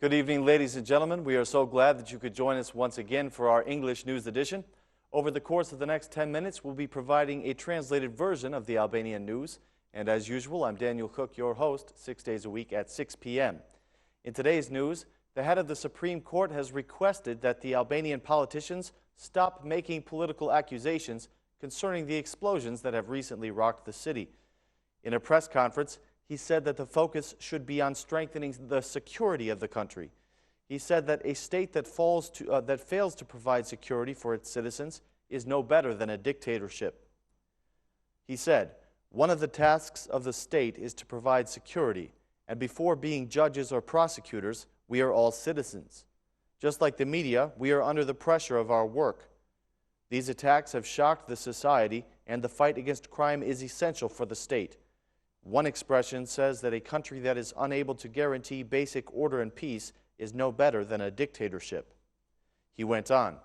Good evening, ladies and gentlemen. We are so glad that you could join us once again for our English News Edition. Over the course of the next 10 minutes, we'll be providing a translated version of the Albanian news. And as usual, I'm Daniel Cook, your host, 6 days a week at 6 p.m. In today's news, the head of the Supreme Court has requested that the Albanian politicians stop making political accusations concerning the explosions that have recently rocked the city. In a press conference, he said that the focus should be on strengthening the security of the country. He said that a state that fails to provide security for its citizens is no better than a dictatorship. He said, "One of the tasks of the state is to provide security, and before being judges or prosecutors, we are all citizens. Just like the media, we are under the pressure of our work. These attacks have shocked the society, and the fight against crime is essential for the state. One expression says that a country that is unable to guarantee basic order and peace is no better than a dictatorship." He went on,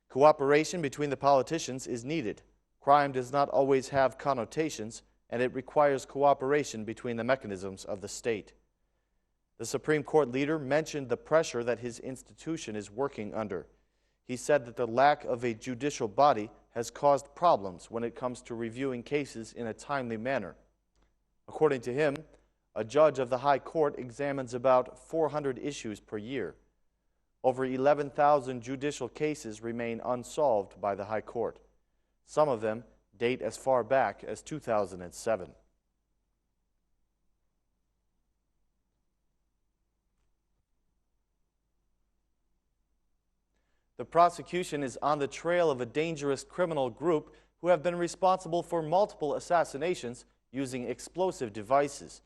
"Cooperation between the politicians is needed. Crime does not always have connotations, and it requires cooperation between the mechanisms of the state." The Supreme Court leader mentioned the pressure that his institution is working under. He said that the lack of a judicial body has caused problems when it comes to reviewing cases in a timely manner. According to him, a judge of the High Court examines about 400 issues per year. Over 11,000 judicial cases remain unsolved by the High Court. Some of them date as far back as 2007. The prosecution is on the trail of a dangerous criminal group who have been responsible for multiple assassinations using explosive devices.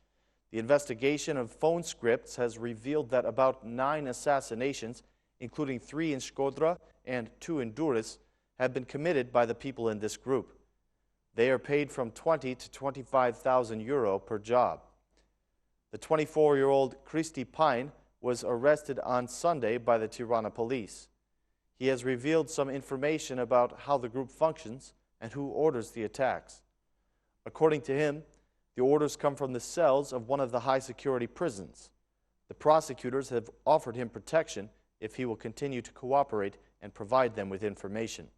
The investigation of phone scripts has revealed that about 9 assassinations, including 3 in Shkodra and 2 in Durrës, have been committed by the people in this group. They are paid from 20 to 25,000 euro per job. The 24-year-old Kristi Pine was arrested on Sunday by the Tirana police. He has revealed some information about how the group functions and who orders the attacks. According to him, the orders come from the cells of one of the high-security prisons. The prosecutors have offered him protection if he will continue to cooperate and provide them with information.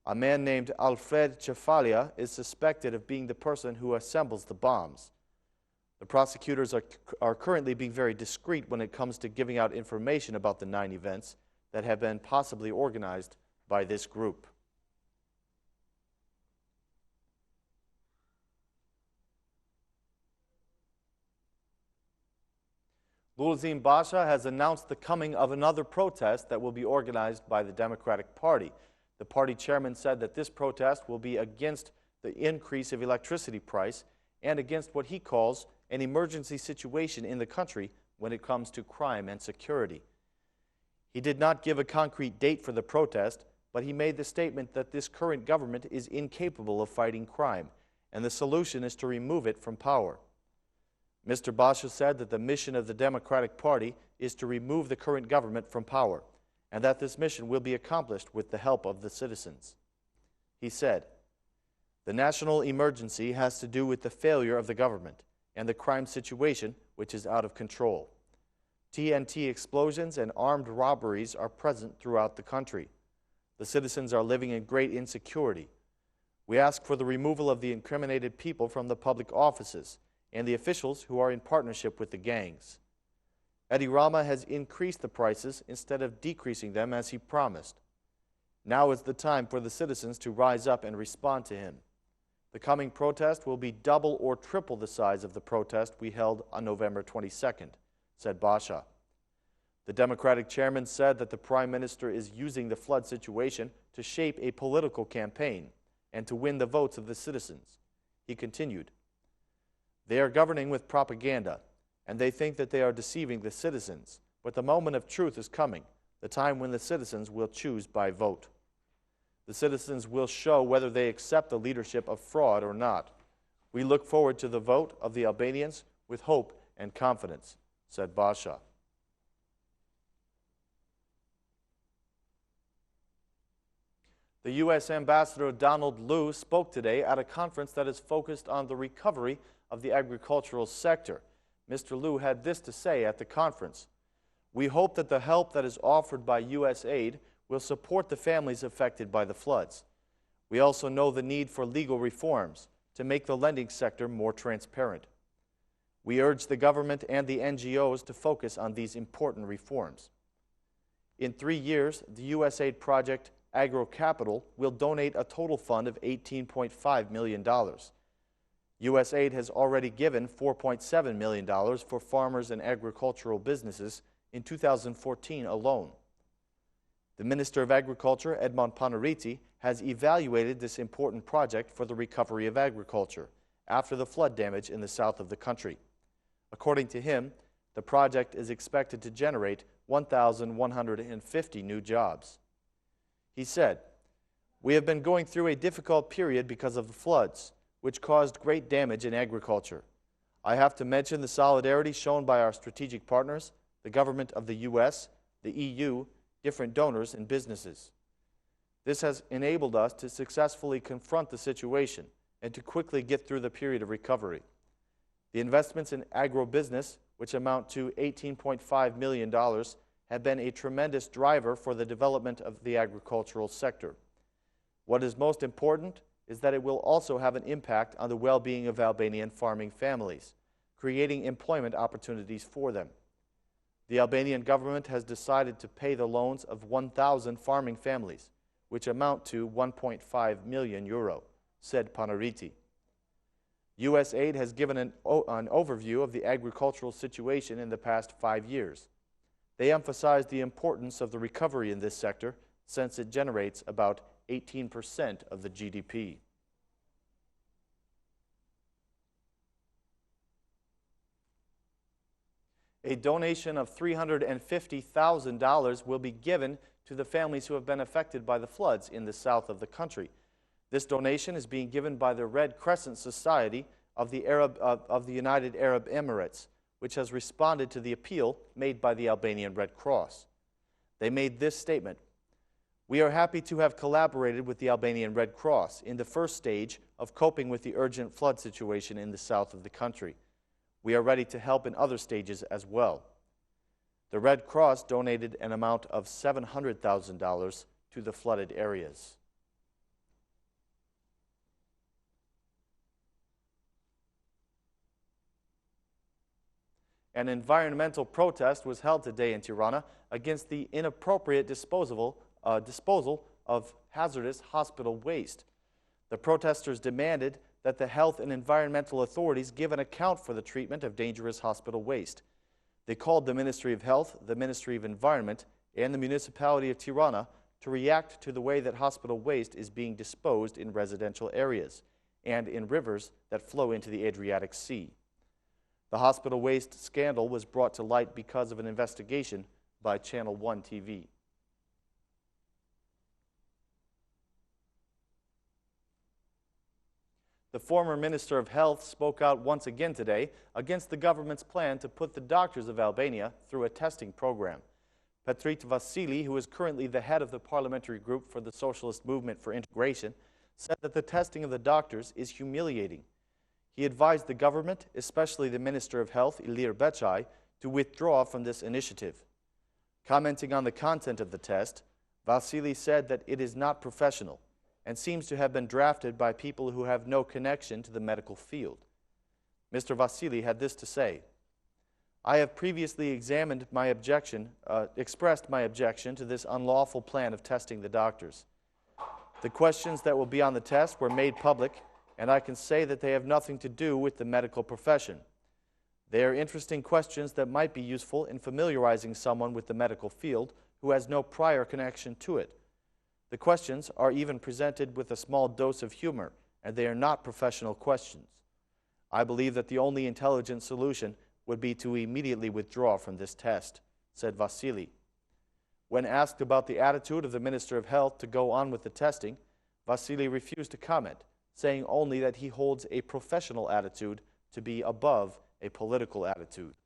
A man named Alfred Cefalia is suspected of being the person who assembles the bombs. The prosecutors are currently being very discreet when it comes to giving out information about the 9 events that have been possibly organized by this group. Lulzim Basha has announced the coming of another protest that will be organized by the Democratic Party. The party chairman said that this protest will be against the increase of electricity price and against what he calls an emergency situation in the country when it comes to crime and security. He did not give a concrete date for the protest, but he made the statement that this current government is incapable of fighting crime, and the solution is to remove it from power. Mr. Basha said that the mission of the Democratic Party is to remove the current government from power, and that this mission will be accomplished with the help of the citizens. He said, "The national emergency has to do with the failure of the government and the crime situation, which is out of control. TNT explosions and armed robberies are present throughout the country. The citizens are living in great insecurity. We ask for the removal of the incriminated people from the public offices and the officials who are in partnership with the gangs. Edi Rama has increased the prices instead of decreasing them as he promised. Now is the time for the citizens to rise up and respond to him. The coming protest will be double or triple the size of the protest we held on November 22nd, said Basha. The Democratic chairman said that the Prime Minister is using the flood situation to shape a political campaign and to win the votes of the citizens. He continued, "They are governing with propaganda, and they think that they are deceiving the citizens, but the moment of truth is coming, the time when the citizens will choose by vote. The citizens will show whether they accept the leadership of fraud or not. We look forward to the vote of the Albanians with hope and confidence," said Basha. The U.S. Ambassador Donald Liu spoke today at a conference that is focused on the recovery of the agricultural sector. Mr. Liu had this to say at the conference. We hope that the help that is offered by U.S. aid will support the families affected by the floods. We also know the need for legal reforms to make the lending sector more transparent. We urge the government and the NGOs to focus on these important reforms. In 3 years, the USAID project AgroCapital will donate a total fund of $18.5 million. USAID has already given $4.7 million for farmers and agricultural businesses in 2014 alone. The Minister of Agriculture, Edmond Panariti, has evaluated this important project for the recovery of agriculture after the flood damage in the south of the country. According to him, the project is expected to generate 1,150 new jobs. He said, "We have been going through a difficult period because of the floods, which caused great damage in agriculture. I have to mention the solidarity shown by our strategic partners, the government of the U.S., the EU, different donors, and businesses. This has enabled us to successfully confront the situation and to quickly get through the period of recovery. The investments in agribusiness, which amount to $18.5 million, have been a tremendous driver for the development of the agricultural sector. What is most important is that it will also have an impact on the well-being of Albanian farming families, creating employment opportunities for them. The Albanian government has decided to pay the loans of 1,000 farming families, which amount to €1.5 million, said Panariti. USAID has given an overview of the agricultural situation in the past 5 years. They emphasize the importance of the recovery in this sector since it generates about 18% of the GDP. A donation of $350,000 will be given to the families who have been affected by the floods in the south of the country. This donation is being given by the Red Crescent Society of the United Arab Emirates, which has responded to the appeal made by the Albanian Red Cross. They made this statement: "We are happy to have collaborated with the Albanian Red Cross in the first stage of coping with the urgent flood situation in the south of the country. We are ready to help in other stages as well." The Red Cross donated an amount of $700,000 to the flooded areas. An environmental protest was held today in Tirana against the inappropriate disposal of hazardous hospital waste. The protesters demanded that the health and environmental authorities give an account for the treatment of dangerous hospital waste. They called the Ministry of Health, the Ministry of Environment, and the municipality of Tirana to react to the way that hospital waste is being disposed in residential areas and in rivers that flow into the Adriatic Sea. The hospital waste scandal was brought to light because of an investigation by Channel 1 TV. The former Minister of Health spoke out once again today against the government's plan to put the doctors of Albania through a testing program. Vasili, who is currently the head of the parliamentary group for the Socialist Movement for Integration, said that the testing of the doctors is humiliating. He advised the government, especially the Minister of Health, Ilir Becaj, to withdraw from this initiative. Commenting on the content of the test, Vasili said that it is not professional and seems to have been drafted by people who have no connection to the medical field. Mr. Vasili had this to say: "I have previously expressed my objection to this unlawful plan of testing the doctors. The questions that will be on the test were made public, and I can say that they have nothing to do with the medical profession. They are interesting questions that might be useful in familiarizing someone with the medical field who has no prior connection to it. The questions are even presented with a small dose of humor, and they are not professional questions. I believe that the only intelligent solution would be to immediately withdraw from this test," said Vasili. When asked about the attitude of the Minister of Health to go on with the testing, Vasili refused to comment, saying only that he holds a professional attitude to be above a political attitude.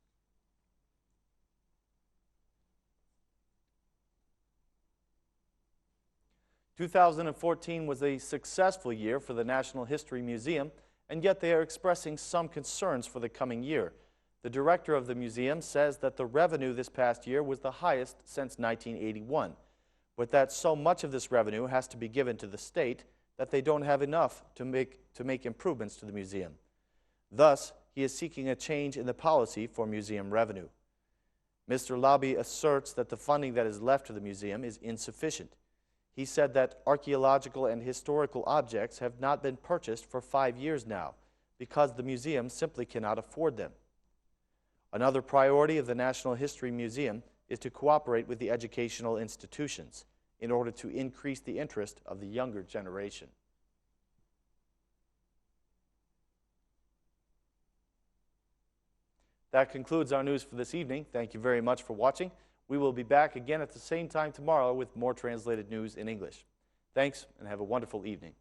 "2014 was a successful year for the National History Museum, and yet they are expressing some concerns for the coming year. The director of the museum says that the revenue this past year was the highest since 1981, but that so much of this revenue has to be given to the state that they don't have enough to make improvements to the museum. Thus, he is seeking a change in the policy for museum revenue. Mr. Labi asserts that the funding that is left to the museum is insufficient. He said that archaeological and historical objects have not been purchased for 5 years now because the museum simply cannot afford them. Another priority of the National History Museum is to cooperate with the educational institutions in order to increase the interest of the younger generation. That concludes our news for this evening. Thank you very much for watching. We will be back again at the same time tomorrow with more translated news in English. Thanks, and have a wonderful evening.